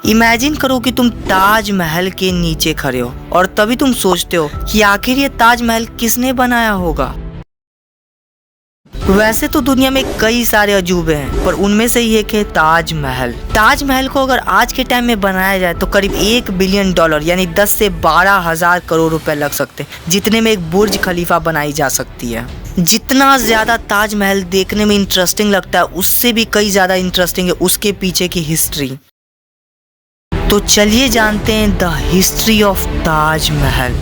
Imagine करो कि तुम ताजमहल के नीचे खड़े हो और तभी तुम सोचते हो कि आखिर ये ताजमहल किसने बनाया होगा। वैसे तो दुनिया में कई सारे अजूबे हैं, पर उनमें से एक है ताजमहल। ताजमहल को अगर आज के टाइम में बनाया जाए तो करीब $1 बिलियन यानी 10 से 12 हजार करोड़ रुपए लग सकते हैं, जितने में एक बुर्ज खलीफा बनाई जा सकती है। जितना ज्यादा ताजमहल देखने में इंटरेस्टिंग लगता है, उससे भी कई ज्यादा इंटरेस्टिंग है उसके पीछे की हिस्ट्री। तो चलिए जानते हैं द हिस्ट्री ऑफ ताजमहल।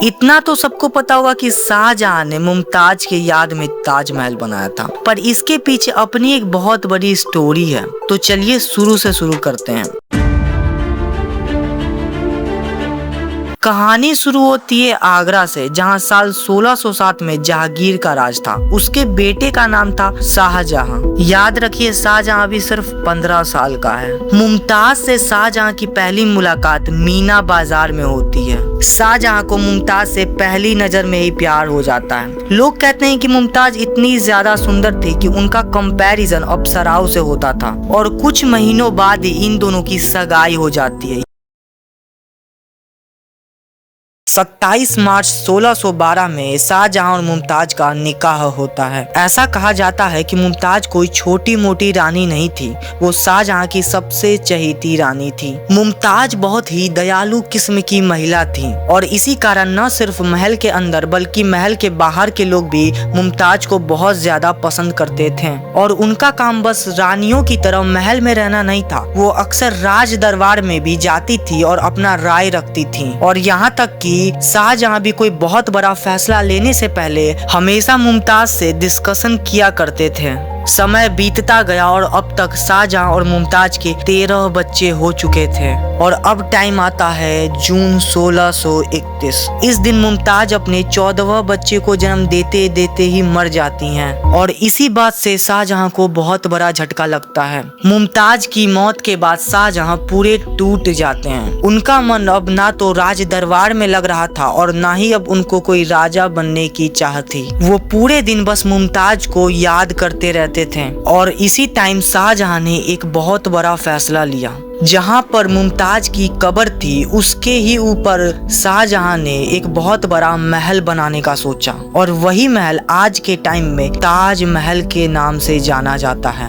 इतना तो सबको पता होगा कि शाहजहां ने मुमताज के याद में ताजमहल बनाया था, पर इसके पीछे अपनी एक बहुत बड़ी स्टोरी है। तो चलिए शुरू से शुरू करते हैं। कहानी शुरू होती है आगरा से, जहां साल 1607 में जहांगीर का राज था। उसके बेटे का नाम था शाहजहां। याद रखिए, शाहजहां अभी सिर्फ 15 साल का है। मुमताज से शाहजहां की पहली मुलाकात मीना बाजार में होती है। शाहजहां को मुमताज से पहली नजर में ही प्यार हो जाता है। लोग कहते हैं कि मुमताज इतनी ज्यादा सुंदर थी कि उनका कंपैरिजन अप्सराओं से होता था, और कुछ महीनों बाद ही इन दोनों की सगाई हो जाती है। 27 मार्च 1612 में शाहजहां और मुमताज का निकाह होता है। ऐसा कहा जाता है कि मुमताज कोई छोटी मोटी रानी नहीं थी, वो शाहजहां की सबसे चहेती रानी थी। मुमताज बहुत ही दयालु किस्म की महिला थी, और इसी कारण न सिर्फ महल के अंदर बल्कि महल के बाहर के लोग भी मुमताज को बहुत ज्यादा पसंद करते थे। और उनका काम बस रानियों की तरह महल में रहना नहीं था, वो अक्सर राज दरबार में भी जाती थी और अपना राय रखती थी। और यहाँ तक कि शाहजहां भी कोई बहुत बड़ा फैसला लेने से पहले हमेशा मुमताज से डिस्कशन किया करते थे। समय बीतता गया और अब तक शाहजहां और मुमताज के 13 बच्चे हो चुके थे। और अब टाइम आता है जून 1631। इस दिन मुमताज अपने 14वें बच्चे को जन्म देते देते ही मर जाती हैं, और इसी बात से शाहजहां को बहुत बड़ा झटका लगता है। मुमताज की मौत के बाद शाहजहां पूरे टूट जाते हैं। उनका मन अब ना तो राज दरबार में लग रहा था और ना ही अब उनको कोई राजा बनने की चाह थी। वो पूरे दिन बस मुमताज को याद करते रहते थे। और इसी टाइम शाहजहां ने एक बहुत बड़ा फैसला लिया। जहां पर मुमताज की कब्र थी, उसके ही ऊपर शाहजहां ने एक बहुत बड़ा महल बनाने का सोचा, और वही महल आज के टाइम में ताजमहल के नाम से जाना जाता है।